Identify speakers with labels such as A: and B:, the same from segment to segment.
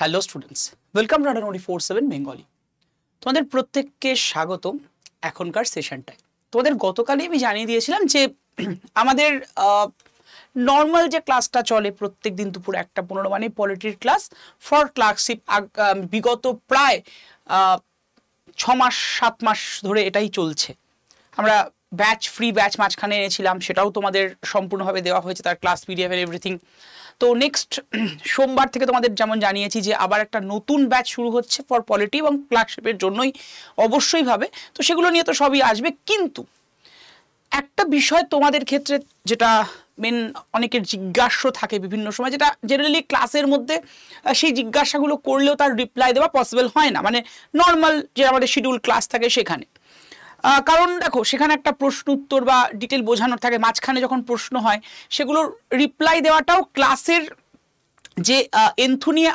A: Hello students, welcome to রাডা 24/7 বেঙ্গলি। তোমাদের প্রত্যেককে স্বাগত এখনকার সেশনটায়। তোমাদের গতকালই আমি জানিয়ে দিয়েছিলাম যে আমাদের নর্মাল যে ক্লাসটা চলে প্রত্যেক দিন দুপুর 1:15 মানে পলিটির ক্লাস ফর ক্লার্কশিপ বিগত প্রায় 6-7 মাস ধরে এটাই চলছে। আমরা ফ্রি ব্যাচ মাঝখানে এনেছিলাম, সেটাও তোমাদের সম্পূর্ণভাবে দেওয়া হয়েছে, তার ক্লাস পিডিএফ এর এভরিথিং। তো নেক্সট সোমবার থেকে তোমাদের যেমন জানিয়েছি যে আবার একটা নতুন ব্যাচ শুরু হচ্ছে ফর পলিটি এবং ক্লার্কশিপের জন্যই অবশ্যই ভাবে, তো সেগুলো নিয়ে তো সবই আসবে। কিন্তু একটা বিষয় তোমাদের ক্ষেত্রে যেটা মেন অনেকের জিজ্ঞাসা থাকে বিভিন্ন সময়, যেটা জেনারেলি ক্লাসের মধ্যে সেই জিজ্ঞাসাগুলো করলেও তার রিপ্লাই দেওয়া পসিবল হয় না, মানে নর্মাল যে আমাদের শিডিউল ক্লাস থাকে সেখানে। কারণ দেখো, সেখানে একটা প্রশ্ন উত্তর বা ডিটেল বোঝানোর থাকে, মাঝখানে যখন প্রশ্ন হয় সেগুলোর রিপ্লাই দেওয়াটাও ক্লাসের যে এন্থু নিয়ে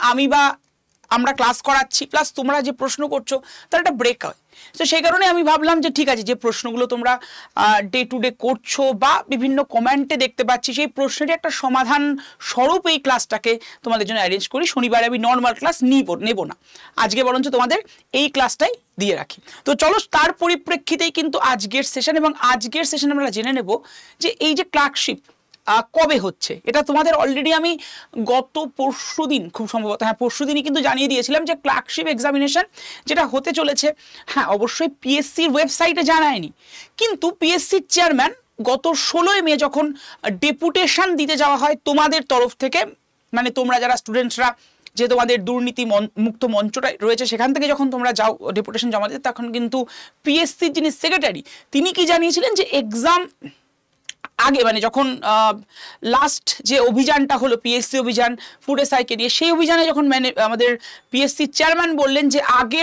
A: আমরা ক্লাস করাচ্ছি প্লাস তোমরা যে প্রশ্ন করছো তার একটা ব্রেক হয়। তো সেই কারণে আমি ভাবলাম যে ঠিক আছে, যে প্রশ্নগুলো তোমরা ডে টু ডে করছো বা বিভিন্ন কমেন্টে দেখতে পাচ্ছি, সেই প্রশ্নেরই একটা সমাধান স্বরূপ এই ক্লাসটাকে তোমাদের জন্য অ্যারেঞ্জ করি। শনিবারে আমি নর্মাল ক্লাস নেব না, আজকে বরঞ্চ তোমাদের এই ক্লাসটাই দিয়ে রাখি। তো চলো, তার পরিপ্রেক্ষিতেই কিন্তু আজকের সেশন, এবং আজকের সেশন আমরা জেনে নেব যে এই যে ক্লার্কশিপ কবে হচ্ছে। এটা তোমাদের অলরেডি আমি গত পরশুদিন, খুব সম্ভবত পরশুদিনই কিন্তু জানিয়ে দিয়েছিলাম যে ক্লার্কশিপ এক্সামিনেশন যেটা হতে চলেছে, হ্যাঁ অবশ্যই পিএসসির ওয়েবসাইটে জানায়নি, কিন্তু পিএসসির চেয়ারম্যান গত 16 মে যখন ডেপুটেশন দিতে যাওয়া হয় তোমাদের তরফ থেকে, মানে তোমরা যারা স্টুডেন্টসরা যে তোমাদের দুর্নীতি মুক্ত মঞ্চটা রয়েছে সেখান থেকে যখন তোমরা যাও ডেপুটেশন জমা দিতে, তখন কিন্তু পিএসসির যিনি সেক্রেটারি তিনি কি জানিয়েছিলেন যে এক্সাম আগে, মানে যখন লাস্ট যে অভিযানটা হলো পিএসসি অভিযান ফুড এসআইকে নিয়ে, সেই অভিযানে যখন আমাদের পিএসসি চেয়ারম্যান বললেন যে আগে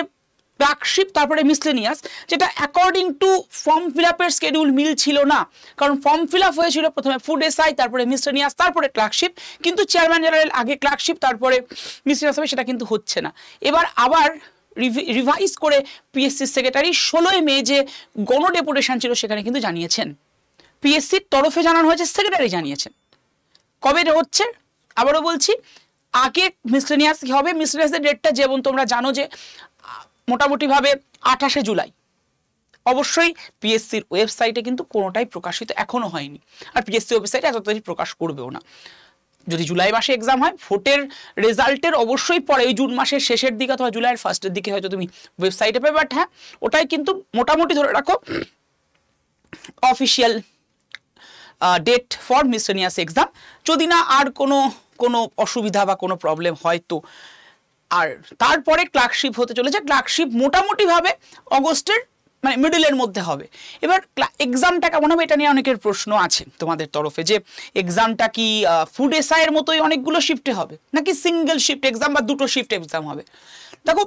A: ক্লার্কশিপ তারপরে মিসলেনিয়াস, যেটা অ্যাকর্ডিং টু ফর্ম ফিল আপের স্কেডিউল মিল ছিল না। কারণ ফর্ম ফিল আপ হয়েছিল প্রথমে ফুড এসআই, তারপরে মিসলেনিয়াস, তারপরে ক্লার্কশিপ, কিন্তু চেয়ারম্যান জেনারেল আগে ক্লার্কশিপ তারপরে মিসলেনিয়াস হবে, সেটা কিন্তু হচ্ছে না। এবার আবার রিভাইজ করে পিএসসি সেক্রেটারি 16 মে যে গণ ডেপুটেশন ছিল সেখানে কিন্তু জানিয়েছেন, পিএসসির তরফে জানানো হয়েছে, সেক্রেটারি জানিয়েছেন। কবে হচ্ছে আবারও বলছি, আগে মিসলেনিয়াস কি হবে, মিসলেনিয়াসের ডেটটা যেমন তোমরা জানো যে মোটামুটিভাবে 28শে জুলাই। অবশ্যই পিএসসির ওয়েবসাইটে কিন্তু কোনোটাই প্রকাশিত এখনো হয়নি, আর পিএসসি ওয়েবসাইটে এত তাড়াতাড়ি প্রকাশ করবেও না। যদি জুলাই মাসে এক্সাম হয়, ভোটের রেজাল্টের অবশ্যই পরে ওই জুন মাসের শেষের দিকে অথবা জুলাইয়ের ফার্স্টের দিকে হয়তো তুমি ওয়েবসাইটে পাবে, বাট হ্যাঁ ওটাই কিন্তু মোটামুটি ধরে রাখো official date for miscellaneous exam, যদি না আর কোনো অসুবিধা বা কোনো প্রবলেম হয় তো। আর তারপরে ক্লার্কশিপ হতে চলেছে, ক্লার্কশিপ মোটামুটিভাবে অগস্টের মানে মিডলের মধ্যে হবে। এবার এক্সামটা কেমন হবে এটা নিয়ে অনেকের প্রশ্ন আছে তোমাদের তরফে, যে এক্সামটা কি ফুড এসআই এর মতোই অনেকগুলো শিফটে হবে, নাকি সিঙ্গেল শিফট এক্সাম বা দুটো শিফট এক্সাম হবে। দেখো,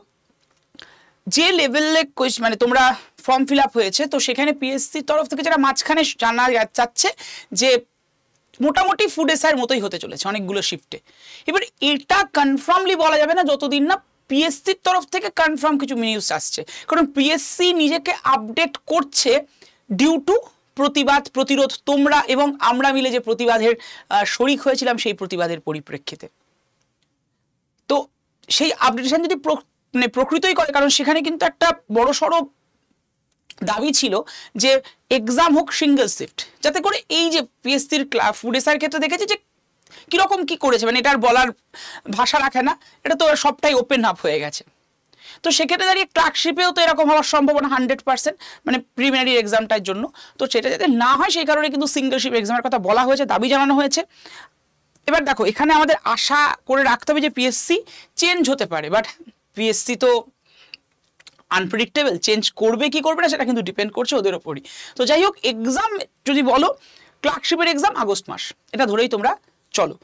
A: যে লেভেলে মানে তোমরা ফর্ম ফিল আপ হয়েছে, তো সেখানে পিএসসির তরফ থেকে যারা মাঝখানে জানা যাচ্ছে যে মোটামুটি ফুড এসআইয়ের মতোই হতে চলেছে অনেকগুলো শিফটে। এবার এটা কনফার্মলি বলা যাবে না যতদিন না পিএসসির তরফ থেকে কনফার্ম কিছু নিউজ আসছে, কারণ পিএসসি নিজেকে আপডেট করছে ডিউ টু প্রতিরোধ, তোমরা এবং আমরা মিলে যে প্রতিবাদের শরিক হয়েছিলাম সেই প্রতিবাদের পরিপ্রেক্ষিতে। তো সেই আপডেটেশন যদি মানে প্রকৃতই করে, কারণ সেখানে কিন্তু একটা বড় সড়ো দাবি ছিল যে এক্সাম হোক সিঙ্গেল শিফট, যাতে করে এই যে পিএসসির ফুড এসআইয়ের ক্ষেত্রে দেখেছি যে কিরকম কি করেছে, মানে এটার বলার ভাষা রাখে না, এটা তো সবটাই ওপেন আপ হয়ে গেছে। তো সেক্ষেত্রে দাঁড়িয়ে ক্লার্কশিপেও তো এরকম হওয়ার সম্ভাবনা 100%, মানে প্রিলিমিনারি এক্সামটার জন্য। তো সেটা যাতে না হয় সেই কারণে কিন্তু সিঙ্গেল শিফট এক্সামের কথা বলা হয়েছে, দাবি জানানো হয়েছে। এবার দেখো, এখানে আমাদের আশা করে রাখতে হবে যে পিএসসি চেঞ্জ হতে পারে, বাট পিএসসি তো আনপ্রেডিক্টেবল, চেঞ্জ করবে কি করবে না সেটা কিন্তু ডিপেন্ড করছে ওদের ওপরই। তো যাই হোক, এক্সাম যদি বলো, ক্লার্কশিপের এক্সাম আগস্ট মাস, এটা ধরেই তোমরা চলো।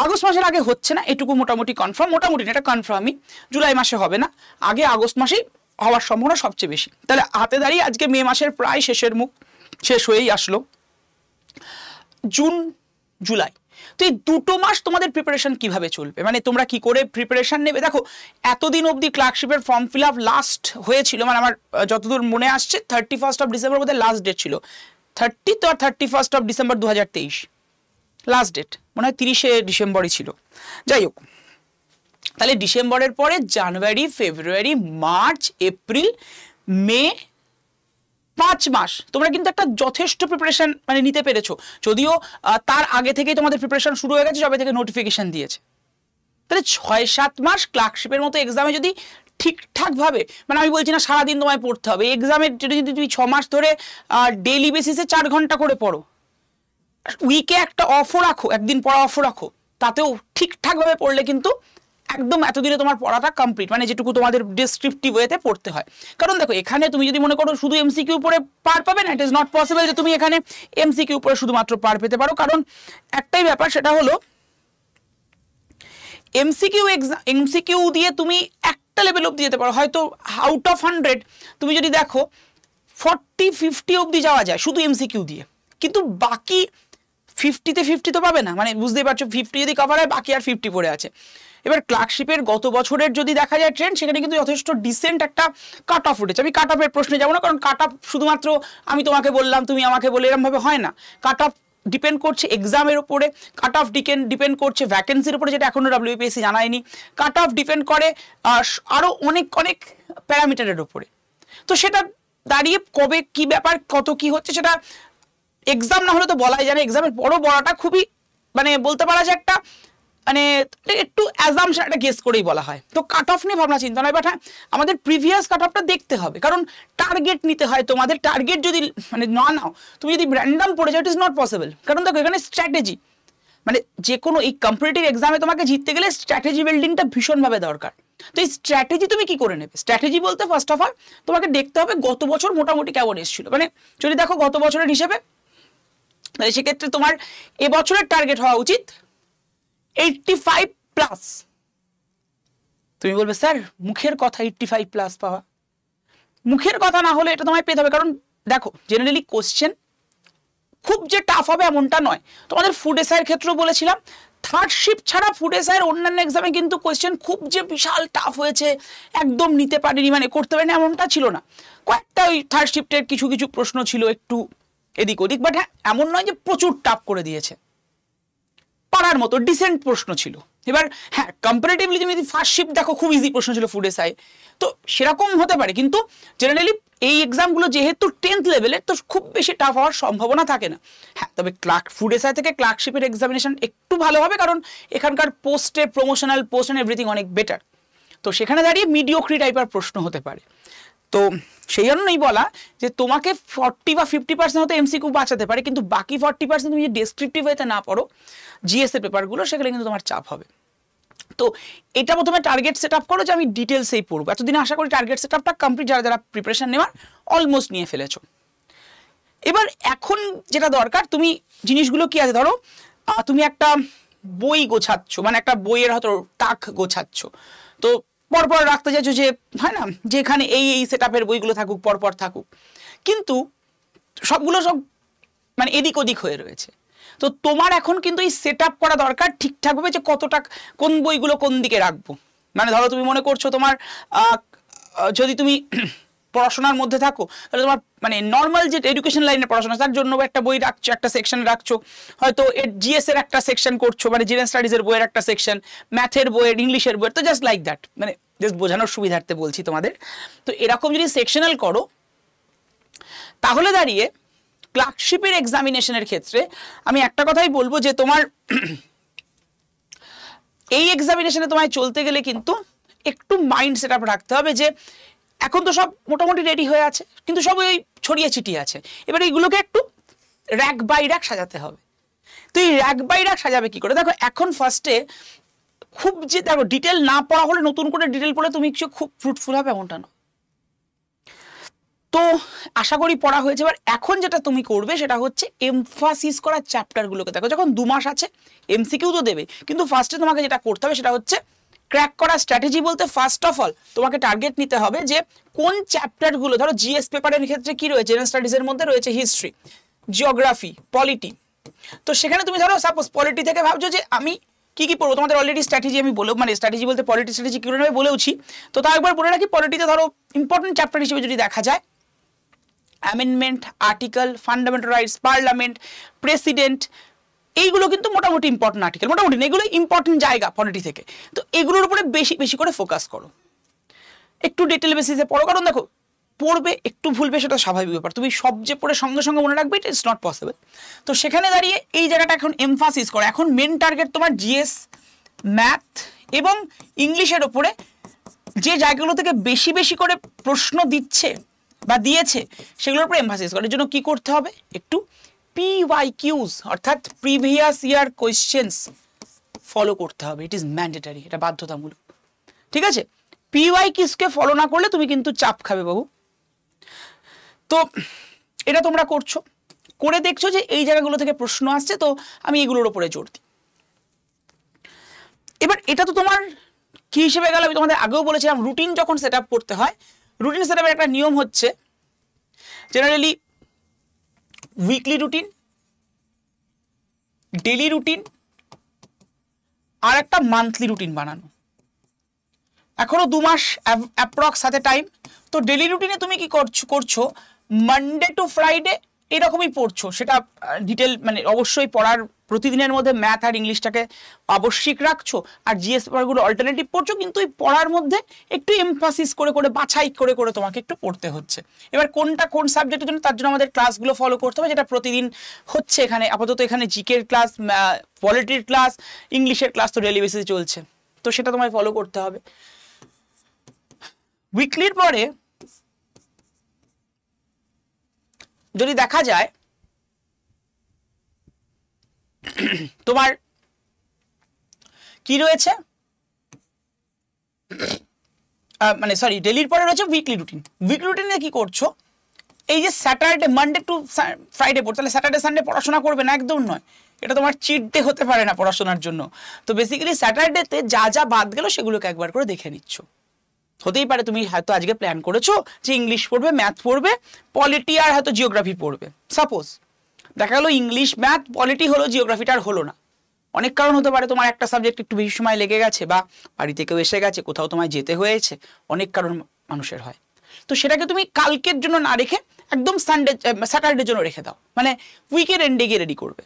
A: আগস্ট মাসের আগে হচ্ছে না এটুকু মোটামুটি কনফার্ম, মোটামুটি এটা কনফার্মই, জুলাই মাসে হবে না, আগে আগস্ট মাসেই হওয়ার সম্ভাবনা সবচেয়ে বেশি। তাহলে হাতে দাঁড়িয়ে আজকে মে মাসের প্রায় শেষ হয়েই আসলো, জুন জুলাই। তো এই দুটো মাস তোমাদের প্রিপারেশন কিভাবে চলবে, মানে তোমরা কি করে প্রিপারেশন নেবে। দেখো, এতদিন অবধি ক্লার্কশিপের ফর্ম ফিল আপ লাস্ট হয়েছিল, মানে আমার যতদূর মনে আসছে 31 ডিসেম্বর বোধহয় লাস্ট ডেট ছিল, 30 আর 31 ডিসেম্বর 2023 লাস্ট ডেট, মনে হয় 30 ডিসেম্বরই ছিল। যাই হোক, তাহলে ডিসেম্বরের পরে জানুয়ারি, ফেব্রুয়ারি, মার্চ, এপ্রিল, মে, 5 মাস তোমরা কিন্তু একটা যথেষ্ট প্রিপারেশন মানে নিতে পেরেছো। যদিও তার আগে থেকেই তোমাদের প্রিপারেশন শুরু হয়ে গেছে, যবে থেকে নোটিফিকেশন দিয়েছে। তাহলে 6-7 মাস ক্লার্কশিপের মতো এক্সামে যদি ঠিকঠাক ভাবে, মানে আমি বলছি না সারাদিন তোমায় পড়তে হবে, এক্সামের যদি তুমি 6 মাস ধরে ডেইলি বেসিসে 4 ঘন্টা করে পড়ো, উইকে একটা অফও রাখো, একদিন পড়া অফও রাখো, তাতেও ঠিকঠাক ভাবে পড়লে কিন্তু একদম এতদিনে তোমার পড়াটা কমপ্লিট, মানে যেটুকু তোমাদের ডেসক্রিপটিভ ওয়েতে পড়তে হয়। কারণ দেখো এখানে তুমি যদি মনে করো শুধু এমসিকিউ পড়ে পার পাবে না, ইট ইজ নট পসিবল যে তুমি এখানে এমসিকিউ পড়ে শুধুমাত্র পার পেতে পারো। কারণ একটাই ব্যাপার, সেটা হলো এমসিকিউ দিয়ে তুমি একটা লেভেল অবধি যেতে পারো, হয়তো আউট অফ 100 তুমি যদি দেখো 40-50 অবধি যাওয়া যায় শুধু এমসিকিউ দিয়ে, কিন্তু বাকি 50-তে 50 তো পাবে না, মানে বুঝতেই পারছো 50 যদি কভার হয় বাকি আর 50 পড়ে আছে। এবার ক্লার্কশিপের গত বছরের যদি দেখা যায় ট্রেন্ড, সেখানে কিন্তু যথেষ্ট ডিসেন্ট একটা কাট অফ উঠেছে। আমি কাট অফের প্রশ্নে যাবো না, কারণ কাট অফ শুধুমাত্র আমি তোমাকে বললাম তুমি আমাকে বলে এরমভাবে হয় না। কাট অফ ডিপেন্ড করছে এক্সামের উপরে, কাট অফ ডিপেন্ড করছে ভ্যাকেন্সির উপরে, যেটা এখনো WPSC জানায়নি। কাট অফ ডিপেন্ড করে আরো অনেক অনেক প্যারামিটারের উপরে। তো সেটা দাঁড়িয়ে কবে কি ব্যাপার কত কি হচ্ছে সেটা এক্সাম না হলে তো বলাই যায় না। এক্সামের বড় বড়াটা খুবই মানে বলতে পারা যায় একটা মানে একটু অ্যাজাম্পশন, একটা গেস করেই বলা হয়। তো কাট অফ নিয়ে ভাবনা চিন্তা নয়, বাট হ্যাঁ আমাদের প্রিভিয়াস কাট অফটা দেখতে হবে, কারণ টার্গেট নিতে হয়। তোমাদের টার্গেট যদি মানে না নাও, তুমি যদি র্যান্ডম পড়ে যাও, ইট ইজ নট পসিবল। কারণ দেখো এখানে স্ট্র্যাটেজি, মানে যে কোনো এই কম্পিটিটিভ এক্সামে তোমাকে জিততে গেলে স্ট্র্যাটেজি বিল্ডিংটা ভীষণভাবে দরকার। তো এই স্ট্র্যাটেজি তুমি কি করে নেবে? স্ট্র্যাটেজি বলতে ফার্স্ট অফ অল তোমাকে দেখতে হবে গত বছর মোটামুটি কেমন এসেছিল। মানে যদি দেখো গত বছরের হিসেবে, তাহলে সেক্ষেত্রে তোমার এবছরের টার্গেট হওয়া উচিত 85+। তুমি বলবে স্যার মুখের কথা 85+ পাওয়া, মুখের কথা না হলে এটা তোমায় পেতে হবে। কারণ দেখো জেনারেলি কোশ্চেন খুব যে টাফ হবে এমনটা নয়। তোমাদের ফুড এসআইয়ের ক্ষেত্রেও বলেছিলাম, থার্ড শিফট ছাড়া ফুড এসআইয়ের অন্যান্য এক্সামে কিন্তু কোশ্চেন খুব যে বিশাল টাফ হয়েছে, একদম নিতে পারিনি মানে করতে পারিনি এমনটা ছিল না। কয়েকটা ওই থার্ড শিফটের কিছু কিছু প্রশ্ন ছিল একটু এদিক ওদিক, বাট হ্যাঁ এমন নয় যে প্রচুর টাফ করে দিয়েছে, পারার মতো ডিসেন্ট প্রশ্ন ছিল। এবার হ্যাঁ কম্পারেটিভলি তুমি যদি ফার্স্ট শিফট দেখো খুব ইজি প্রশ্ন ছিল ফুড এসআই, তো সেরকম হতে পারে। কিন্তু জেনারেলি এই এক্সামগুলো যেহেতু 10th লেভেলের, তো খুব বেশি টাফ হওয়ার সম্ভাবনা থাকে না। হ্যাঁ তবে ফুড এসআই থেকে ক্লার্কশিপের এক্সামিনেশন একটু ভালো হবে, কারণ এখানকার পোস্টে প্রমোশনাল পোস্ট এন্ড এভরিথিং অনেক বেটার। তো সেখানে দাঁড়িয়ে মিডিওক্রি টাইপের প্রশ্ন হতে পারে। তো সেই জন্যই বলা যে তোমাকে 40 বা 50% হয়তো এমসিকিউ বাঁচাতে পারে, কিন্তু বাকি 40% তুমি যদি ডেসক্রিপটিভ ওয়েতে না পড়ো জিএসএ পেপারগুলো, সেখানে কিন্তু তোমার চাপ হবে। তো এটা প্রথমে টার্গেট সেট আপ করো যে আমি ডিটেলসেই পড়বো। এতদিন আশা করি টার্গেট সেট আপটা কমপ্লিট, যারা যারা প্রিপারেশন নেওয়ার অলমোস্ট নিয়ে ফেলেছো। এবার এখন যেটা দরকার, তুমি জিনিসগুলো কি আছে, ধরো তুমি একটা বই গোছাচ্ছ, মানে একটা বইয়ের হয়তো তাক গোছাচ্ছ, তো পরপর রাখতে চাইছো যে হয় না যে এখানে এই এই সেট আপের বইগুলো থাকুক, পরপর থাকুক, কিন্তু সবগুলো সব মানে এদিক ওদিক হয়ে রয়েছে। তো তোমার এখন কিন্তু এই সেট আপ করা দরকার ঠিকঠাকভাবে যে কতটা কোন বইগুলো কোন দিকে রাখবো। মানে ধরো তুমি মনে করছো তোমার যদি তুমি পড়াশোনার মধ্যে থাকো, তাহলে তোমার মানে নর্মাল যে এডুকেশন লাইনে পড়াশোনা তার জন্য একটা বই রাখছো, একটা সেকশন রাখছো, হয়তো জিএস এর একটা সেকশন করছো, মানে জেনারেল স্টাডিজের বইয়ের একটা সেকশন, ম্যাথের বইয়ের, ইংলিশের বইয়ের, তো জাস্ট লাইক দ্যাট, মানে জাস্ট বোঝানোর সুবিধার্থে বলছি তোমাদের। তো এরকম যদি সেকশনাল করো, তাহলে দাঁড়িয়ে ক্লার্কশিপের এক্সামিনেশনের ক্ষেত্রে আমি একটা কথাই বলবো যে তোমার এই এক্সামিনেশনে তোমায় চলতে গেলে কিন্তু একটু মাইন্ড সেট আপ রাখতে হবে যে এখন তো সব মোটামুটি রেডি হয়ে আছে, কিন্তু সব ওই ছড়িয়ে ছিটিয়ে আছে। এবার এইগুলোকে একটু র্যাক বাই র্যাক সাজাতে হবে। তো এই র্যাক বাই র্যাক সাজাবে কি করে? দেখো এখন ফার্স্টে খুব যে দেখো ডিটেল না পড়া হলে, নতুন করে ডিটেল পড়লে তুমি কিছু খুব ফ্রুটফুল হবে এমনটা না। তো আশা করি পড়া হয়েছে। এবার এখন যেটা তুমি করবে সেটা হচ্ছে এমফাসিস করা চ্যাপ্টারগুলোকে দেখো। যখন 2 মাস আছে এমসিকিউ তো দেবে, কিন্তু ফার্স্টে তোমাকে যেটা করতে হবে সেটা হচ্ছে ক্র্যাক করা স্ট্র্যাটেজি বলতে ফার্স্ট অফ অল তোমাকে টার্গেট নিতে হবে যে কোন চ্যাপ্টারগুলো, ধরো জিএস পেপারের ক্ষেত্রে কি রয়েছে, জেনারেল স্টাডিজের মধ্যে রয়েছে হিস্ট্রি, জিওগ্রাফি, পলিটি। তো সেখানে তুমি ধরো সাপোজ পলিটি থেকে ভাবছো যে আমি কি কি পড়বো, তোমাদের অলরেডি স্ট্র্যাটেজি আমি বলে, মানে স্ট্র্যাটেজি বলতে পলিটি স্ট্র্যাটেজি কি করে নেবে বলেওছি। তো তাও একবার বলে রাখি, পলিটিতে ধরো ইম্পর্টেন্ট চ্যাপ্টার হিসেবে যদি দেখা যায় amendment, article, fundamental rights, parliament, president, এইগুলো কিন্তু মোটামুটি ইম্পর্টেন্ট আর্টিকেল, মোটামুটি না, এগুলো ইম্পর্টেন্ট জায়গা পলিটি থেকে। তো এগুলোর উপরে বেশি বেশি করে ফোকাস করো, একটু ডিটেল বেসিসে পড়ো। কারণ দেখো পড়বে একটু ভুলবে, সেটা স্বাভাবিক ব্যাপার, তুমি সব যে পড়ে সঙ্গে সঙ্গে মনে রাখবে ইট ইজ নট পসিবল। তো সেখানে দাঁড়িয়ে এই জায়গাটা এখন এমফাসিস করো। এখন মেন টার্গেট তোমার জিএস, ম্যাথ এবং ইংলিশের ওপরে যে জায়গাগুলো থেকে বেশি বেশি করে প্রশ্ন দিচ্ছে বা দিয়েছে সেগুলোর উপরে এমফাসিস করার জন্য কি করতে হবে, একটু PYQs অর্থাৎ প্রিভিয়াস ইয়ার কোয়েশ্চেন্স ফলো করতে হবে। ইট ইজ ম্যান্ডেটারি, এটা বাধ্যতামূলক, ঠিক আছে? PYQs কে ফলো না করলে তুমি কিন্তু চাপ খাবে বাবু। তো এটা তোমরা করছো, করে দেখছো যে এই জায়গাগুলো থেকে প্রশ্ন আসছে, তো আমি এগুলোর উপরে জোর দিই। এবার এটা তো তোমার কি হিসেবে গেল, আমি তোমাদের আগেও বলেছিলাম রুটিন যখন সেট আপ করতে হয়, রুটিন সেট আপের একটা নিয়ম হচ্ছে generally weekly routine, daily routine আর একটা মান্থলি রুটিন বানানো। এখনো 2 মাস অ্যাপ্রক্স হাতে টাইম। তো ডেইলি রুটিনে তুমি কি করছো মানডে টু ফ্রাইডে এরকমই পড়ছো, সেটা ডিটেল মানে অবশ্যই পড়ার প্রতিদিনের মধ্যে ম্যাথ আর ইংলিশটাকে আবশ্যিক রাখছো, আর জিএস পেপারগুলো অল্টারনেটিভ পড়ছো, কিন্তু এই পড়ার মধ্যে একটু এমফাসিস করে করে বাছাই করে করে তোমাকে একটু পড়তে হচ্ছে। এবার কোনটা কোন সাবজেক্টের জন্য, তার জন্য আমাদের ক্লাসগুলো ফলো করতে হবে, যেটা প্রতিদিন হচ্ছে এখানে। আপাতত এখানে জিকের ক্লাস, পলিটির ক্লাস, ইংলিশের ক্লাস তো ডেইলি বেসিসে চলছে, তো সেটা তোমায় ফলো করতে হবে। উইকলির পরে যদি দেখা যায় তোমার কি রয়েছে, মানে সরি ডেইলির পরে রয়েছে উইকলি রুটিন। উইকলি রুটিনে কি করছো, এই যে স্যাটারডে মানডে টু ফ্রাইডে পড়ো, তাহলে স্যাটারডে সানডে পড়াশোনা করবে না, একদম নয়, এটা তোমার চিট ডে হতে পারে না পড়াশোনার জন্য। তো বেসিক্যালি স্যাটারডেতে যা যা বাদ গেল সেগুলোকে একবার করে দেখে নিচ্ছ। হতেই পারে তুমি হয়তো আজকে প্ল্যান করেছো যে ইংলিশ পড়বে, ম্যাথ পড়বে, পলিটি আর হয়তো জিওগ্রাফি পড়বে। সাপোজ দেখা গেলো ইংলিশ, ম্যাথ, পলিটি হলো, জিওগ্রাফিটা আর হলো না। অনেক কারণ হতে পারে, তোমার একটা সাবজেক্ট একটু বেশি সময় লেগে গেছে, বা বাড়িতে কেউ এসে গেছে, কোথাও তোমায় যেতে হয়েছে, অনেক কারণ মানুষের হয়। তো সেটাকে তুমি কালকের জন্য না রেখে একদম স্যাটারডের জন্য রেখে দাও, মানে উইকের এন্ডে গিয়ে রেডি করবে।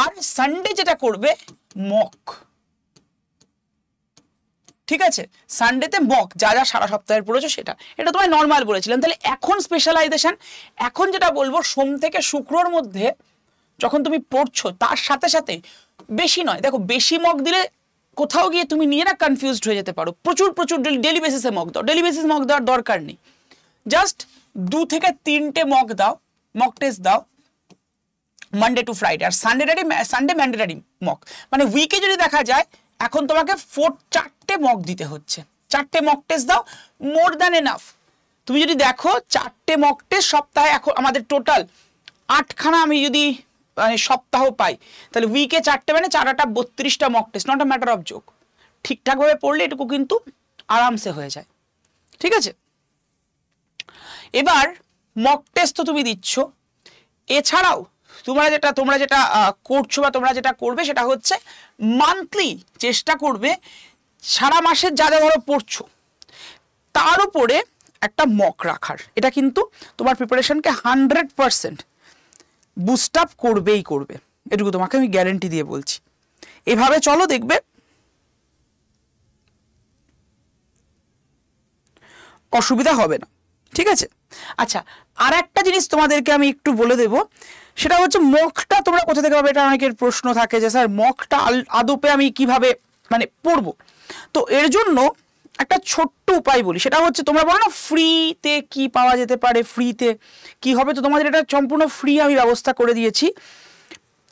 A: আর সানডে যেটা করবে মক, ঠিক আছে? সানডেতে মক যা যা সারা সপ্তাহের পড়েছো সেটা, এটা তোমায় নর্মাল বলেছিলাম। তাহলে এখন স্পেশালাইজেশন, এখন যেটা বলবো সোম থেকে শুক্রর মধ্যে যখন তুমি পড়ছো তার সাথে সাথে বেশি নয়, দেখো বেশি মক দিলে কোথাও গিয়ে তুমি নিজেরা কনফিউজড হয়ে যেতে পারো। প্রচুর প্রচুর ডেলি বেসিসে মক দাও, ডেলি বেসিস মক দেওয়ার দরকার নেই, জাস্ট 2 থেকে 3টে মক দাও, মক টেস্ট দাও মানডে টু ফ্রাইডে। আর সানডে ম্যান্ডেটারি মক, মানে উইকে যদি দেখা যায় এখন তোমাকে 4টে মক দিতে হচ্ছে, 4টে মক টেস্ট দাও, মোর দ্যান এনাফ। তুমি যদি দেখো 4টে মক টেস্ট সপ্তাহে, এখন আমাদের টোটাল 8খানা আমি যদি মানে সপ্তাহ পাই, তাহলে উইকে 4টে মানে 4 32টা mock test, not a matter of joke. ঠিকঠাকভাবে পড়লে এটুকু কিন্তু আরামসে হয়ে যায়, ঠিক আছে? এবার মক টেস্ট তো তুমি দিচ্ছ, এছাড়াও তোমরা যেটা করছো বা তোমরা যেটা করবে সেটা হচ্ছে মান্থলি চেষ্টা করবে সারা মাসের যা যা ধরো পড়ছো তার উপরে একটা মক রাখার। এটা কিন্তু তোমার প্রিপারেশনকে 100% বুস্ট আপ করবেই করবে, এটুকু তোমাকে আমি গ্যারেন্টি দিয়ে বলছি। এভাবে চলো, দেখবে অসুবিধা হবে না, ঠিক আছে? আচ্ছা, আর একটা জিনিস তোমাদেরকে আমি একটু বলে দেব, সেটা হচ্ছে মকটা তোমরা কোথা থেকে পাবে। এটা অনেকের প্রশ্ন থাকে যে স্যার মকটা আদপে আমি কিভাবে মানে পড়বো। তো এর জন্য একটা ছোট্ট উপায় বলি, সেটা হচ্ছে তোমরা বলো না ফ্রিতে কি পাওয়া যেতে পারে, ফ্রিতে কি হবে। তো তোমাদের এটা সম্পূর্ণ ফ্রি আমি ব্যবস্থা করে দিয়েছি।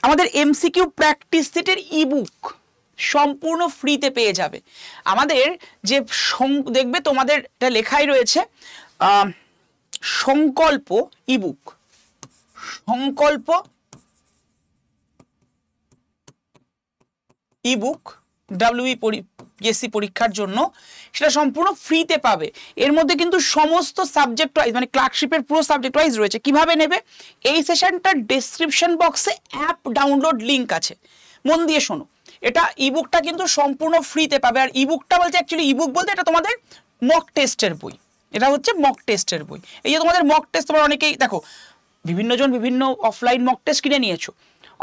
A: আমাদের এমসিকিউ প্র্যাকটিস সেটের ইবুক সম্পূর্ণ ফ্রিতে পেয়ে যাবে। আমাদের যে দেখবে তোমাদের এটা লেখাই রয়েছে সংকল্প ইবুক, সংকল্প ইবুক WBPSC পরীক্ষার জন্য, সেটা সম্পূর্ণ ফ্রিতে পাবে। এর মধ্যে কিন্তু সমস্ত সাবজেক্ট ওয়াইজ মানে ক্লার্কশিপের পুরো সাবজেক্ট ওয়াইজ রয়েছে। কিভাবে নেবে, এই সেশনটার ডেসক্রিপশন বক্সে অ্যাপ ডাউনলোড লিঙ্ক আছে, মন দিয়ে শোনো। এটা ইবুকটা কিন্তু সম্পূর্ণ ফ্রিতে পাবে। আর ইবুকটা বলতে অ্যাকচুয়ালি ইবুক বলতে এটা তোমাদের মক টেস্টের বই, এটা হচ্ছে মক টেস্টের বই। এই যে তোমাদের মক টেস্ট, তোমরা অনেকেই দেখো বিভিন্ন জন বিভিন্ন অফলাইন মক টেস্ট কিনে নিয়েছো,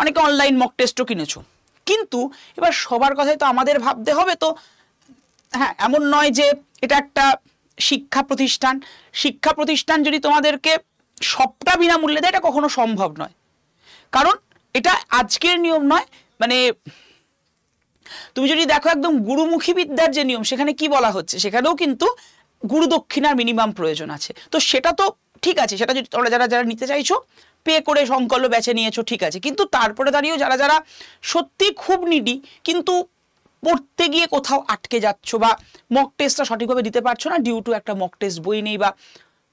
A: অনেকে অনলাইন মক টেস্টও কিনেছো, কিন্তু এবার সবার কথাই তো আমাদের ভাবতে হবে। তো হ্যাঁ, এমন নয় যে এটা একটা শিক্ষা প্রতিষ্ঠান, শিক্ষা প্রতিষ্ঠান যদি তোমাদেরকে সবটা বিনামূল্যে দেয় এটা কখনো সম্ভব নয়, কারণ এটা আজকের নিয়ম নয়। মানে তুমি যদি দেখো একদম গুরুমুখী বিদ্যার যে নিয়ম, সেখানে কি বলা হচ্ছে, সেখানেও কিন্তু গুরু দক্ষিণার মিনিমাম প্রয়োজন আছে। তো সেটা তো ঠিক আছে, সেটা যদি তোমরা যারা যারা নিতে চাইছো পে করে সংকল্প বেছে নিয়েছো, ঠিক আছে, কিন্তু তারপরে দাঁড়িয়েও যারা যারা সত্যি খুব নিডি, কিন্তু পড়তে গিয়ে কোথাও আটকে যাচ্ছ বা মক টেস্টটা সঠিকভাবে দিতে পারছো না ডিউ টু একটা মক টেস্ট বই নেই বা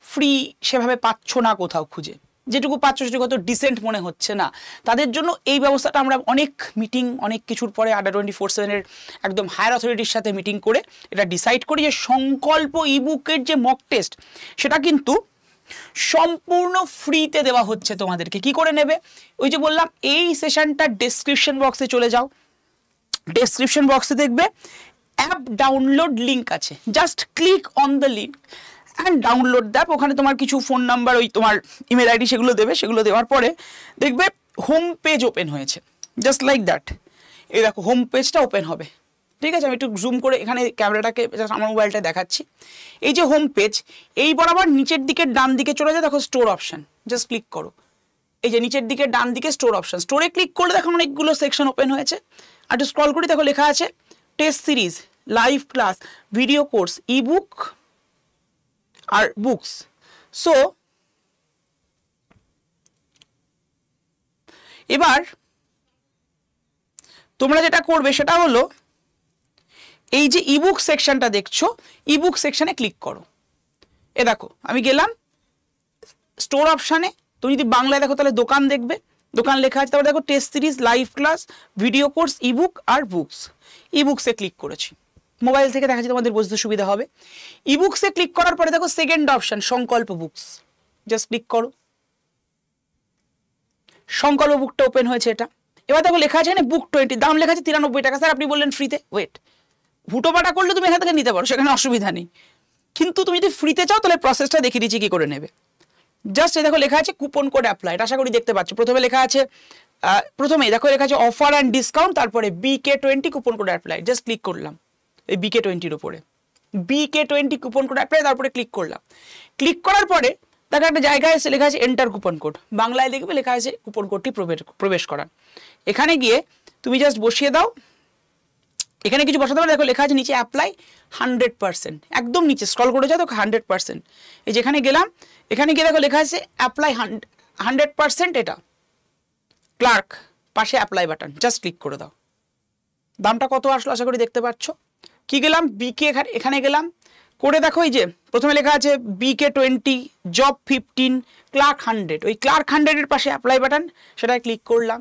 A: ফ্রি সেভাবে পাচ্ছ না কোথাও খুঁজে, যেটুকু পাচ্ছ সেটুকু হয়তো ডিসেন্ট মনে হচ্ছে না, তাদের জন্য এই ব্যবস্থাটা আমরা অনেক মিটিং, অনেক কিছুর পরে আড্ডা 24/7-এর একদম হায়ার অথরিটির সাথে মিটিং করে এটা ডিসাইড করি যে সংকল্প ইবুকের যে মক টেস্ট সেটা কিন্তু সম্পূর্ণ ফ্রিতে দেওয়া হচ্ছে তোমাদেরকে। কি করে নেবে? ওই যে বললাম, এই সেশনটা ডেসক্রিপশন বক্সে চলে যাও, ডেসক্রিপশন বক্সে দেখবে অ্যাপ ডাউনলোড লিঙ্ক আছে, just click on the link and download the app. ওখানে তোমার কিছু ফোন নাম্বার, ওই তোমার ইমেল আইডি সেগুলো দেবে, সেগুলো দেওয়ার পরে দেখবে হোম পেজ ওপেন হয়েছে, জাস্ট লাইক দ্যাট। এই দেখো হোম পেজটা ওপেন হবে, ঠিক আছে? আমি একটু জুম করে এখানে ক্যামেরাটাকে জাস্ট আমার মোবাইলটা দেখাচ্ছি। এই যে হোম পেজ, এই বরাবর নিচের দিকে ডান দিকে চলে যায়, দেখো স্টোর অপশান, জাস্ট ক্লিক করো। এই যে নিচের দিকে ডান দিকে স্টোর অপশান, স্টোরে ক্লিক করলে দেখো অনেকগুলো সেকশন ওপেন হয়েছে। আর একটু স্ক্রল করি, দেখো লেখা আছে test series, live class, video course, ebook আর বুকস। সো এবার তোমরা যেটা করবে সেটা হলো, এই যে ইবুক সেকশনটা দেখছো, ইবুক সেকশনে ক্লিক করো। এ দেখো আমি গেলাম স্টোর অপশানে, তুমি যদি বাংলায় দেখো তাহলে দোকান দেখবে, দোকান লেখা আছে। তারপরে দেখো test series, live class, video course, ebook আর বুকস। ইবুকসে ক্লিক করেছি, মোবাইল থেকে দেখাচ্ছি তোমাদের বুঝতে সুবিধা হবে। ইবুকসে ক্লিক করার পরে দেখো সেকেন্ড অপশান সংকল্প বুকস, জাস্ট ক্লিক করো। সংকল্প বুকটা ওপেন হয়েছে এটা। এবার দেখো লেখা আছে বুক 20, দাম লেখা আছে 93 টাকা। স্যার আপনি বললেন ফ্রিতে, ওয়েট, হুটোপাটা করলে তুমি এখান থেকে নিতে পারো, সেখানে অসুবিধা নেই, কিন্তু তুমি যদি ফ্রিতে চাও তাহলে প্রসেসটা দেখিয়ে দিচ্ছি কি করে নেবে। জাস্ট এই দেখো লেখা আছে কুপন কোড অ্যাপ্লাই, এটা আশা করি দেখতে পাচ্ছ। প্রথমে লেখা আছে, প্রথমেই দেখো লেখা আছে অফার অ্যান্ড ডিসকাউন্ট, তারপরে BK20 coupon code apply, just click করলাম এই BK20-র উপরে, BK20 কুপন কোড অ্যাপ্লাই, তারপরে ক্লিক করলাম। ক্লিক করার পরে দেখো একটা জায়গায় এসে লেখা আছে এন্টার কুপন কোড, বাংলায় দেখবে লেখা আছে কুপন কোডটি প্রবেশ করান। এখানে গিয়ে তুমি জাস্ট বসিয়ে দাও, এখানে কিছু বসাতে পারো, দেখো লেখা আছে নিচে অ্যাপ্লাই 100%, একদম নিচে স্ক্রল করে যাও, দেখো 100%। এই যেখানে গেলাম, এখানে গিয়ে দেখো লেখা আছে অ্যাপ্লাই 100%, এটা ক্লার্ক, পাশে অ্যাপ্লাই বাটন, জাস্ট ক্লিক করে দাও। দামটা কত আসলো আশা করি দেখতে পাচ্ছ। কি গেলাম বিকে, এখানে গেলাম করে দেখো এই যে প্রথমে লেখা আছে BK20, জব 15, ক্লার্ক 100, ওই ক্লার্ক 100-এর পাশে অ্যাপ্লাই বাটন, সেটায় ক্লিক করলাম,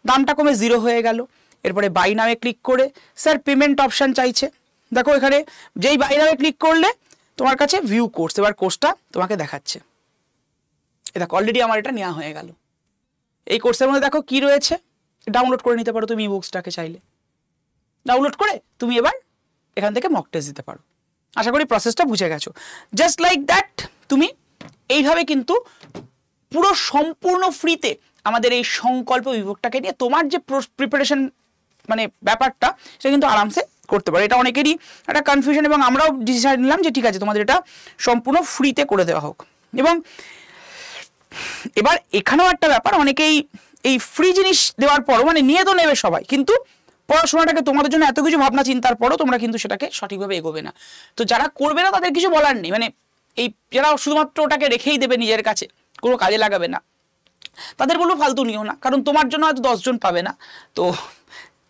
A: দামটা কমে 0 হয়ে গেল। এরপরে বাই নামে ক্লিক করে স্যার পেমেন্ট অপশান চাইছে, দেখো এখানে যেই বাই নামে ক্লিক করলে তোমার কাছে ভিউ কোর্স, এবার কোর্সটা তোমাকে দেখাচ্ছে। এ দেখো অলরেডি আমার এটা নেওয়া হয়ে গেল। এই কোর্সের মধ্যে দেখো কি রয়েছে, ডাউনলোড করে নিতে পারো তুমি ইবুকসটাকে, চাইলে ডাউনলোড করে তুমি এবার এখান থেকে মক টেস্ট দিতে পারো। আশা করি প্রসেসটা বুঝে গেছো। জাস্ট লাইক দ্যাট তুমি এইভাবে কিন্তু পুরো সম্পূর্ণ ফ্রিতে আমাদের এই সংকল্প ইবুকটাকে নিয়ে তোমার যে প্রিপারেশন মানে ব্যাপারটা, সেটা কিন্তু আরামসে করতে পারো। এটা অনেকেরই একটা কনফিউশন, এবং আমরাও ডিসাইড নিলাম যে ঠিক আছে তোমাদের এটা সম্পূর্ণ ফ্রিতে করে দেওয়া হোক। এবং এবার এখানেও একটা ব্যাপার, অনেকেই এই ফ্রি জিনিস দেওয়ার পরও মানে নিয়ে তো নেবে সবাই, কিন্তু পড়াশোনাটাকে তোমাদের জন্য এত কিছু ভাবনা চিন্তার পরও তোমরা কিন্তু সেটাকে সঠিকভাবে এগোবে না। তো যারা করবে না তাদের কিছু বলার নেই, মানে এই যারা শুধুমাত্র ওটাকে রেখেই দেবে নিজের কাছে, কোনো কাজে লাগাবে না, তাদের বলবো ফালতু নিও না, কারণ তোমার জন্য হয়তো 10 জন পাবে না। তো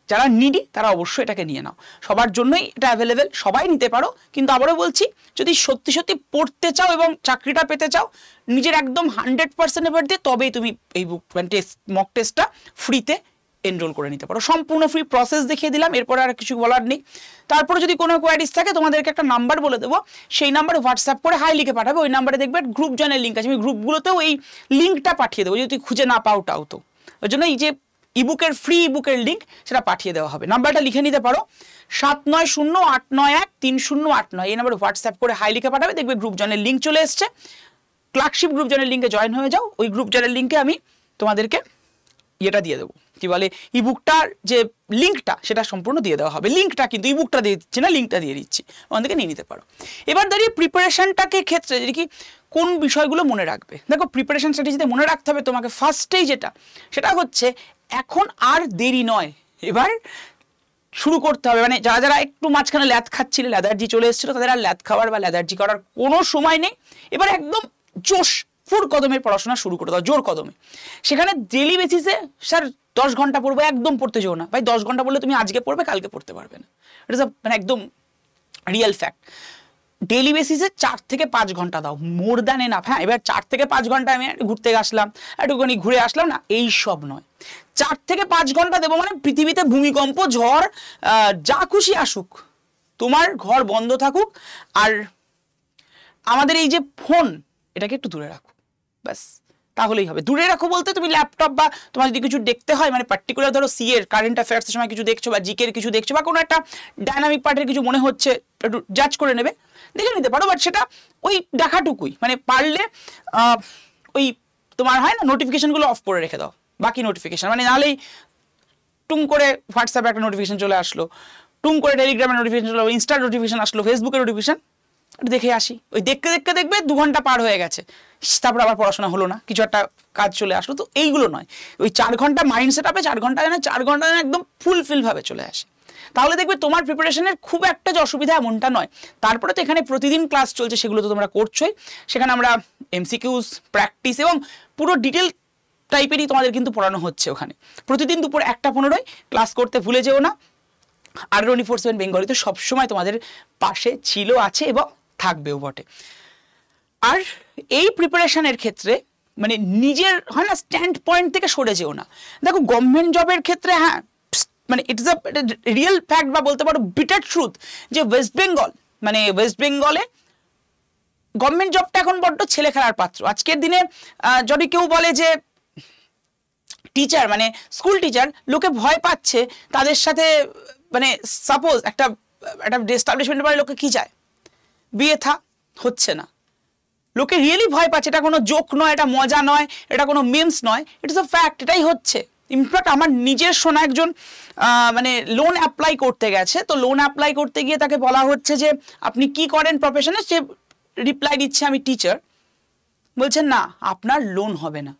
A: যারা নিডি তারা অবশ্যই এটাকে নিয়ে নাও, সবার জন্যই এটা অ্যাভেলেবেল, সবাই নিতে পারো। কিন্তু আবারও বলছি, যদি সত্যি সত্যি পড়তে চাও এবং চাকরিটা পেতে চাও, নিজের একদম 100% এফর্ট দিয়ে তবেই তুমি এই বুক টেস্ট মক টেস্টটা ফ্রিতে এনরোল করে নিতে পারো। সম্পূর্ণ ফ্রি, প্রসেস দেখিয়ে দিলাম, এরপরে আর কিছু বলার নেই। তারপরে যদি কোনো কোয়ারিজ থাকে তোমাদেরকে একটা নাম্বার বলে দেবো, সেই নাম্বারে হোয়াটসঅ্যাপ করে হাই লিখে পাঠাবে, ওই নাম্বারে দেখবে গ্রুপ জয়েনের লিঙ্ক আছে, আমি গ্রুপগুলোতেও এই লিঙ্কটা পাঠিয়ে দেবো, যদি তুই খুঁজে না পাও টাও। তো ওই জন্য এই যে ইবুকের ফ্রি ইবুকের লিঙ্ক সেটা পাঠিয়ে দেওয়া হবে। নাম্বারটা লিখে নিতে পারো 7908913089, এই নাম্বারে হোয়াটসঅ্যাপ করে হাই লিখে পাঠাবে, দেখবে গ্রুপ জয়েনের লিঙ্ক চলে এসছে। ক্লার্কশিপ গ্রুপ জয়েনের লিঙ্কে জয়েন হয়ে যাও, ওই গ্রুপ জয়েনের লিঙ্কে আমি তোমাদেরকে ইয়েটা দিয়ে দেবো, কি বলে ইবুকটার যে লিঙ্কটা সেটা সম্পূর্ণ দিয়ে দেওয়া হবে। লিঙ্কটা কিন্তু ইবুকটা দিয়ে দিচ্ছি না, লিঙ্কটা দিয়ে দিচ্ছি, ওখান থেকে নিয়ে নিতে পারো। এবার দাঁড়িয়ে প্রিপারেশনটাকে ক্ষেত্রে যদি কি কোন বিষয়গুলো মনে রাখবে, দেখো প্রিপারেশন স্ট্র্যাটেজিতে মনে রাখতে হবে তোমাকে ফার্স্টেই যেটা, সেটা হচ্ছে এখন আর দেরি নয়, এবার শুরু করতে হবে। মানে যারা যারা একটু মাঝখানে ল্যাদ খাচ্ছিল, অ্যালার্জি চলে এসেছিল, তাদের আর ল্যাদ খাওয়ার বা অ্যালার্জি করার কোনো সময় নেই। এবার একদম জোশ ফুল কদমে পড়াশোনা শুরু করে দাও, জোর কদমে। সেখানে ডেলি বেসিসে স্যার 10 ঘন্টা পড়বো, একদম পড়তে যেও না ভাই। 10 ঘন্টা পড়লে তুমি আজকে পড়বে, কালকে পড়তে পারবে না, এটা মানে একদম রিয়েল ফ্যাক্ট। ডেলি বেসিসে 4 থেকে 5 ঘন্টা দাও, মোর দ্যান এনাফ। হ্যাঁ, এবার 4 থেকে 5 ঘন্টা আমি ঘুরতে আসলাম, একটুখানি ঘুরে আসলাম না, এই সব নয়। 4 থেকে 5 ঘন্টা দেবো মানে পৃথিবীতে ভূমিকম্প, ঝড়, যা খুশি আসুক, তোমার ঘর বন্ধ থাকুক, আর আমাদের এই যে ফোন, এটাকে একটু দূরে রাখো, ব্যাস, তাহলেই হবে। দূরে রাখো বলতে তুমি ল্যাপটপ বা তোমার যদি কিছু দেখতে হয়, মানে পার্টিকুলার ধরো সি এর কারেন্ট অ্যাফেয়ার্সের সময় কিছু দেখছো বা জিকের কিছু দেখছো বা কোনো একটা ডাইনামিক পার্টের কিছু মনে হচ্ছে, একটু জাজ করে নেবে, দেখে নিতে পারো। বাট সেটা ওই দেখাটুকুই, মানে পারলে ওই তোমার হয় না নোটিফিকেশনগুলো অফ করে রেখে দাও, বাকি নোটিফিকেশন, মানে নাহলেই টুম করে হোয়াটসঅ্যাপে একটা নোটিফিকেশন চলে আসলো, টুম করে টেলিগ্রামের নোটিফিকেশন চলে, ইনস্টার নোটিফিকেশন আসলো, ফেসবুকের নোটিফিকেশন, দেখে আসি। ওই দেখতে দেখতে দেখবে 2 ঘন্টা পার হয়ে গেছে, তারপর আবার পড়াশোনা হলো না, কিছু একটা কাজ চলে আসলো। তো এইগুলো নয়, ওই 4 ঘন্টা মাইন্ড সেট আপে 4 ঘন্টা যেন 4 ঘন্টা যেন একদম ফুলফিলভাবে চলে আসে, তাহলে দেখবে তোমার প্রিপারেশনের খুব একটা যে অসুবিধা এমনটা নয়। তারপরে তো এখানে প্রতিদিন ক্লাস চলছে, সেগুলো তো তোমরা করছোই। সেখানে আমরা এমসিকিউস, প্র্যাকটিস এবং পুরো ডিটেল টাইপেরই তোমাদের কিন্তু পড়ানো হচ্ছে ওখানে। প্রতিদিন দুপুর 1:15 ক্লাস করতে ভুলে যেও না। আর 24/7 বেঙ্গলি তো সবসময় তোমাদের পাশে ছিল, আছে এবং থাকবেও বটে। আর এই প্রিপারেশনের ক্ষেত্রে মানে নিজের হয় না স্ট্যান্ড পয়েন্ট থেকে সরে যেও না। দেখো গভর্নমেন্ট জবের ক্ষেত্রে হ্যাঁ, মানে ইটস আ রিয়েল ফ্যাক্ট বা বলতে পারো বিটার ট্রুথ যে ওয়েস্ট বেঙ্গলে গভর্নমেন্ট জবটা এখন বড্ড ছেলে খেলার পাত্র। আজকের দিনে যদি কেউ বলে যে টিচার মানে স্কুল টিচার, লোকে ভয় পাচ্ছে তাদের সাথে, মানে সাপোজ একটা এস্টাবলিশমেন্টের বাড়ি লোকে কি চায়, বিয়ে হচ্ছে না, লোকে রিয়েলি ভয় পাচ্ছে। এটা কোনো জোক নয়, এটা মজা নয়, এটা কোনো মিমস নয়, ইট ইস আ ফ্যাক্ট, এটাই হচ্ছে। ইনফ্যাক্ট আমার নিজের শোনা একজন মানে লোন অ্যাপ্লাই করতে গেছে, তো লোন অ্যাপ্লাই করতে গিয়ে তাকে বলা হচ্ছে যে আপনি কি করেন প্রফেশনে, সে রিপ্লাই দিচ্ছে আমি টিচার, বলছেন না আপনার লোন হবে না।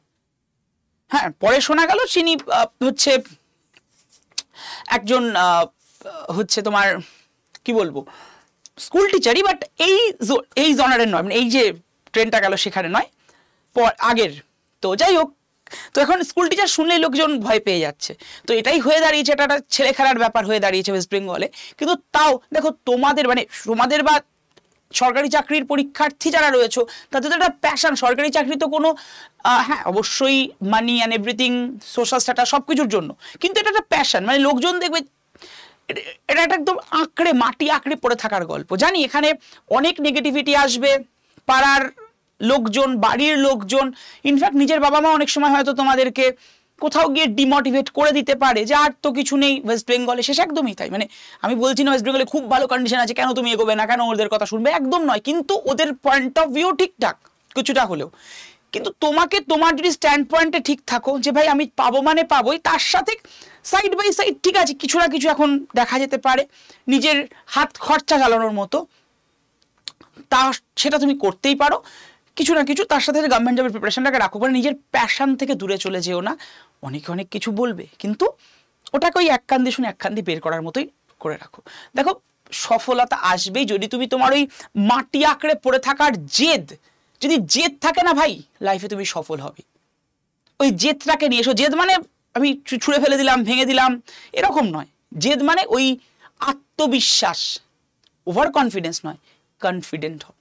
A: হ্যাঁ, পরে শোনা গেল তিনি হচ্ছে একজন হচ্ছে তোমার কি বলবো স্কুল টিচারই, বাট এই জনারের নয়, মানে এই যে ট্রেনটা গেল সেখানে নয়, আগের। তো যাই হোক, তো এখন স্কুল টিচার শুনলেই লোকজন ভয় পেয়ে যাচ্ছে। তো এটাই হয়ে দাঁড়িয়েছে, এটা একটা ছেলে খেলার ব্যাপার হয়ে দাঁড়িয়েছে ওয়েস্ট বেঙ্গলে। কিন্তু তাও দেখো তোমাদের মানে তোমাদের বা সরকারি চাকরির পরীক্ষার্থী যারা রয়েছে তাদের তো একটা প্যাশন। সরকারি চাকরি তো কোনো হ্যাঁ অবশ্যই মানি অ্যান্ড এভরিথিং, সোশ্যাল স্ট্যাটাস সব কিছুর জন্য, কিন্তু এটা একটা প্যাশন। মানে লোকজন দেখবে এটা একটা একদম মাটি আঁকড়ে পড়ে থাকার গল্প। জানি এখানে অনেক নেগেটিভিটি আসবে, পাড়ার লোকজন, বাড়ির লোকজন, ইনফ্যাক্ট নিজের বাবা মা অনেক সময় হয়তো তোমাদেরকে কোথাও গিয়ে ডিমোটিভেট করে দিতে পারে যে আর তো কিছু নেই ওয়েস্ট বেঙ্গলে। শেষ একদমই তাই, মানে আমি বলছি না ওয়েস্ট বেঙ্গলে খুব ভালো কন্ডিশন আছে, কেন তুমি এগোবে না, কেন ওদের কথা শুনবে, একদম নয়। কিন্তু ওদের পয়েন্ট অফ ভিউ ঠিকঠাক কিছুটা হলেও, কিন্তু তোমাকে তোমার যদি স্ট্যান্ড পয়েন্টে ঠিক থাকো যে ভাই আমি পাবো মানে পাবোই, তার সাথে সাইড বাই সাইড ঠিক আছে কিছু না কিছু এখন দেখা যেতে পারে নিজের হাত খরচা চালানোর মতো, তা সেটা তুমি করতেই পারো কিছু না কিছু। তার সাথে গভর্নমেন্ট জবের প্রিপারেশনটাকে রাখো, মানে নিজের প্যাশন থেকে দূরে চলে যেও না। অনেকে অনেক কিছু বলবে, কিন্তু ওটাকে ওই এক কান দিয়ে শুনে এক কান দিয়ে বের করার মতোই করে রাখো। দেখো সফলতা আসবেই যদি তুমি তোমার ওই মাটি আঁকড়ে পড়ে থাকার যদি জেদ থাকে না ভাই, লাইফে তুমি সফল হবে। ওই জেদটাকে নিয়ে এসো। জেদ মানে আমি ছুঁড়ে ফেলে দিলাম, ভেঙে দিলাম, এরকম নয়। জেদ মানে ওই আত্মবিশ্বাস, ওভার কনফিডেন্স নয়, কনফিডেন্ট হও।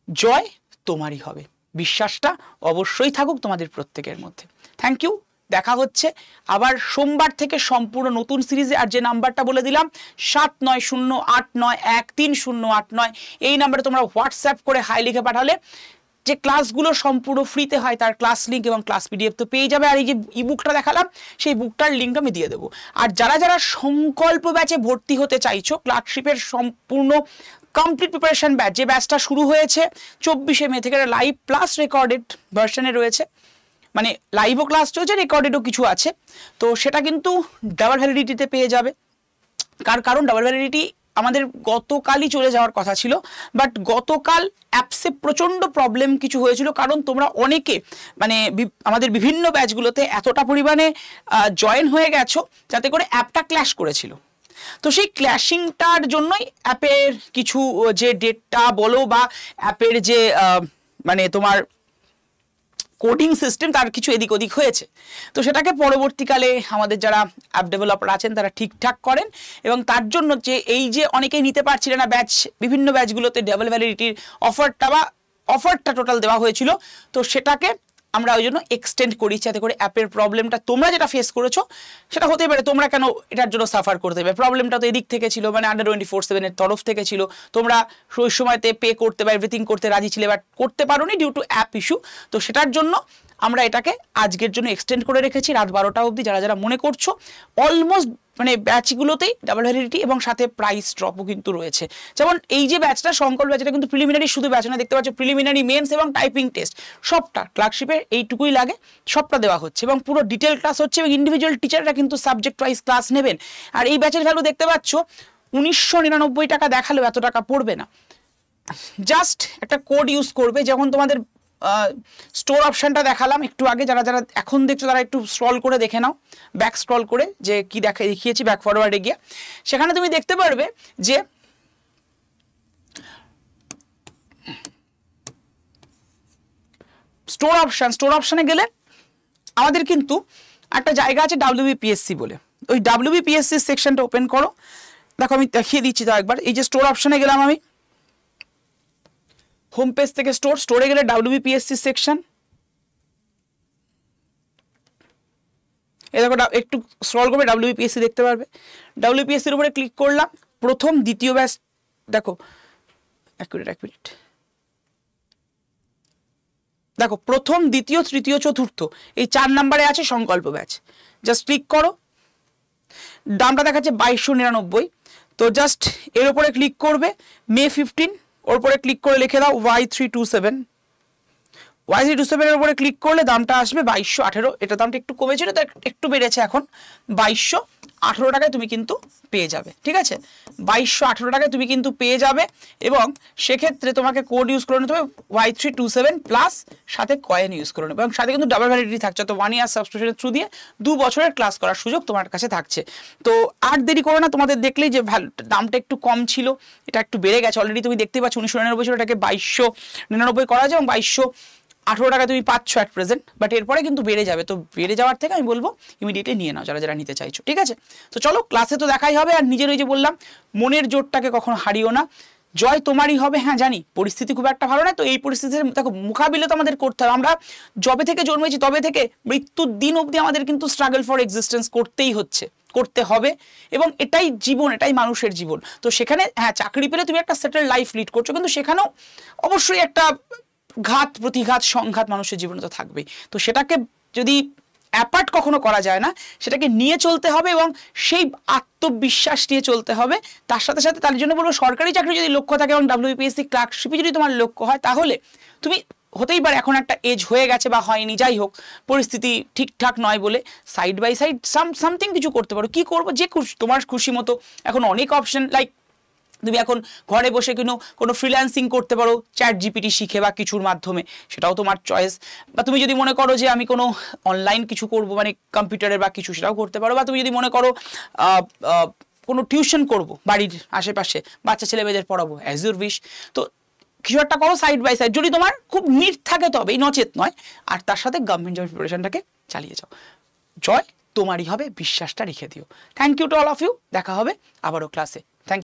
A: জয় তোমারই হবে, বিশ্বাসটা অবশ্যই থাকুক তোমাদের প্রত্যেকের মধ্যে। থ্যাংক ইউ, দেখা হচ্ছে আবার সোমবার থেকে সম্পূর্ণ নতুন সিরিজে। আর যে নাম্বারটা বলে দিলাম 7908913089, এই নাম্বারে তোমরা হোয়াটসঅ্যাপ করে হাই লিখে পাঠালে যে ক্লাসগুলো সম্পূর্ণ ফ্রিতে হয় তার ক্লাস লিঙ্ক এবং ক্লাস পিডিএফ তো পেয়ে যাবে। আর এই যে ইবুকটা দেখালাম সেই বুকটার লিঙ্কটা আমি দিয়ে দেবো। আর যারা যারা সংকল্প ব্যাচে ভর্তি হতে চাইছো, ক্লার্কশিপের সম্পূর্ণ কমপ্লিট প্রিপারেশন ব্যাচ, যে ব্যাচটা শুরু হয়েছে 24শে মে থেকে, লাইভ প্লাস রেকর্ডেড ভার্সনে রয়েছে, মানে লাইভও ক্লাস চলছে, রেকর্ডেডও কিছু আছে, তো সেটা কিন্তু ডাবল ভ্যালিডিটিতে পেয়ে যাবে। কারণ ডাবল ভ্যালিডিটি আমাদের গতকালই চলে যাওয়ার কথা ছিল, বাট গতকাল অ্যাপসে প্রচণ্ড প্রবলেম কিছু হয়েছিল, কারণ তোমরা অনেকে মানে আমাদের বিভিন্ন ব্যাচগুলোতে এতটা পরিমাণে জয়েন হয়ে গেছো যাতে করে অ্যাপটা ক্ল্যাশ করেছিল। তো সেই ক্ল্যাশিংটার জন্যই অ্যাপের কিছু যে ডেটটা বলো বা অ্যাপের যে মানে তোমার কোডিং সিস্টেম তার কিছু এদিক ওদিক হয়েছে। তো সেটাকে পরবর্তীকালে আমাদের যারা অ্যাপ ডেভেলপার আছেন তারা ঠিকঠাক করেন, এবং তার জন্য যে এই যে অনেকেই নিতে পারছিলেন না ব্যাচ, বিভিন্ন ব্যাচগুলোতে ডাবল ভ্যালিডিটির অফারটা টোটাল দেওয়া হয়েছিল, তো সেটাকে আমরা ওই জন্য এক্সটেন্ড করি যাতে করে অ্যাপের প্রবলেমটা তোমরা যেটা ফেস করেছো সেটা হতেই পারে, তোমরা কেন এটার জন্য সাফার করতে হবে, প্রবলেমটা তো এদিক থেকে ছিল, মানে আন্ডার 24/7 তরফ থেকে ছিল, তোমরা ওই সময়তে পে করতে বা এভরিথিং করতে রাজি ছিলে, বাট করতে পারোনি ডিউ টু অ্যাপ ইস্যু। তো সেটার জন্য আমরা এটাকে আজকের জন্য এক্সটেন্ড করে রেখেছি রাত 12টা অবধি। যারা যারা মনে করছো, অলমোস্ট মানে ব্যাচগুলোতেই ডাবল ভ্যালিডিটি এবং সাথে প্রাইস ড্রপও কিন্তু রয়েছে। যেমন এই যে ব্যাচটা সংকল্প ব্যাচ, এটা কিন্তু প্রিলিমিনারি শুধু ব্যাচ না, দেখতে পাচ্ছ প্রিলিমিনারি, মেন্স এবং টাইপিং টেস্ট সবটা ক্লার্কশিপে এইটুকুই লাগে, সবটা দেওয়া হচ্ছে এবং পুরো ডিটেল ক্লাস হচ্ছে, এবং ইন্ডিভিজুয়াল টিচাররা কিন্তু সাবজেক্ট ওয়াইজ ক্লাস নেবেন। আর এই ব্যাচের ভ্যালু দেখতে পাচ্ছ 1999 টাকা দেখালেও এত টাকা পড়বে না, জাস্ট একটা কোড ইউজ করবে। যখন তোমাদের স্টোর অপশনটা দেখালাম একটু আগে, যারা যারা এখন দেখছো তারা একটু স্ক্রল করে দেখে নাও, ব্যাক স্ক্রল করে যে কি দেখিয়েছি ব্যাক ফরওয়ার্ডে গিয়ে, সেখানে তুমি দেখতে পারবে যে স্টোর অপশনে গেলে আমাদের কিন্তু একটা জায়গা আছে WBPSC বলে, ওই WBPSC সেকশনটা ওপেন করো। দেখো আমি দেখিয়ে দিচ্ছি তো একবার, এই যে স্টোর অপশনে গেলাম আমি, হোম পেজ থেকে স্টোরে গেলে WBPSC সেকশন, এই দেখো একটু স্ক্রল করবে WBPSC দেখতে পারবে। WBPSC এর উপরে ক্লিক করলাম, প্রথম দ্বিতীয় ব্যাচ দেখো, এক মিনিট দেখো, প্রথম দ্বিতীয় তৃতীয় চতুর্থ এই 4 নম্বরে আছে সংকল্প ব্যাচ। জাস্ট ক্লিক করো, দামটা দেখাচ্ছে 2299। তো জাস্ট এর উপরে ক্লিক করবে, মে 15, ওর উপরে ক্লিক করে লিখে দাও Y327। Y327 এর উপরে ক্লিক করলে দামটা আসবে 2218। এটা দামটা একটু কমেছিল, তো একটু বেড়েছে, এখন 2218 টাকায় তুমি কিন্তু পেয়ে যাবে। ঠিক আছে, 2218 টাকায় তুমি কিন্তু পেয়ে যাবে, এবং সেক্ষেত্রে তোমাকে কোড ইউজ করে নিতে হবে Y327 প্লাস সাথে কয়েন ইউজ করে নেবে, এবং সাথে কিন্তু ডাবল ভ্যালিডিটি থাকছে। তো 1 ইয়ার সাবস্ক্রিপশনের থ্রু দিয়ে 2 বছরের ক্লাস করার সুযোগ তোমার কাছে থাকছে। তো আর দেরি করো না, তোমাদের দেখলেই যে দামটা একটু কম ছিল, এটা একটু বেড়ে গেছে অলরেডি, তুমি দেখতেই পাচ্ছ 1999 ছিল, এটাকে 2299 করা যায়, এবং 2218 টাকা তুমি পাচ্ছ অ্যাট প্রেজেন্ট, বাট এরপরে কিন্তু বেড়ে যাবে। তো বেড়ে যাওয়ার থেকে আমি বলবো ইমিডিয়েটলি নিয়ে নাও যারা যারা নিতে চাইছো। ঠিক আছে, তো চলো ক্লাসে তো দেখাই হবে, আর নিজের ওই যে বললাম মনের জোরটাকে কখনো হারিও না, জয় তোমারই হবে। হ্যাঁ জানি পরিস্থিতি খুব একটা ভালো না, তো এই পরিস্থিতির দেখো মোকাবিলা তো আমাদের করতে হবে। আমরা যবে থেকে জন্মেছি তবে থেকে মৃত্যুর দিন অবধি আমাদের কিন্তু স্ট্রাগল ফর এক্সিস্টেন্স করতেই হচ্ছে, করতে হবে, এবং এটাই জীবন, এটাই মানুষের জীবন। তো সেখানে হ্যাঁ চাকরি পেলে তুমি একটা সেটেল লাইফ লিড করছো, কিন্তু সেখানেও অবশ্যই একটা ঘাত প্রতিঘাত সংঘাত মানুষের জীবনে তো থাকবেই। তো সেটাকে যদি অ্যাপার্ট কখনো করা যায় না, সেটাকে নিয়ে চলতে হবে এবং সেই আত্মবিশ্বাস নিয়ে চলতে হবে। তার সাথে সাথে তার জন্য বলবো সরকারি চাকরি যদি লক্ষ্য থাকে এবং WBPSC ক্লার্কশিপে যদি তোমার লক্ষ্য হয়, তাহলে তুমি হতেই পারে এখন একটা এজ হয়ে গেছে বা হয়নি, যাই হোক পরিস্থিতি ঠিকঠাক নয় বলে সাইড বাই সাইড সামথিং কিছু করতে পারো। কি করবো, যে তোমার খুশি মতো এখন অনেক অপশন, লাইক তুমি এখন ঘরে বসে কোনো ফ্রিল্যান্সিং করতে পারো ChatGPT শিখে বা কিছুর মাধ্যমে, সেটাও তোমার চয়েস। বা তুমি যদি মনে করো যে আমি কোনো অনলাইন কিছু করব, মানে কম্পিউটারের বা কিছু, সেটাও করতে পারো। বা তুমি যদি মনে করো কোনো টিউশন করব বাড়ির আশেপাশে, বাচ্চা ছেলে মেয়েদের পড়াবো, অ্যাজ ইউর উইশ। তো কিছু একটা করো সাইড বাই সাইড, যদি তোমার খুব নিট থাকে তবেই, নচেত নয়। আর তার সাথে গভর্নমেন্ট জব প্রিপারেশনটাকে চালিয়ে যাও। জয় তোমারই হবে, বিশ্বাসটা রেখে দিও। Thank you to all of you, দেখা হবে আবারও ক্লাসে। Thank you.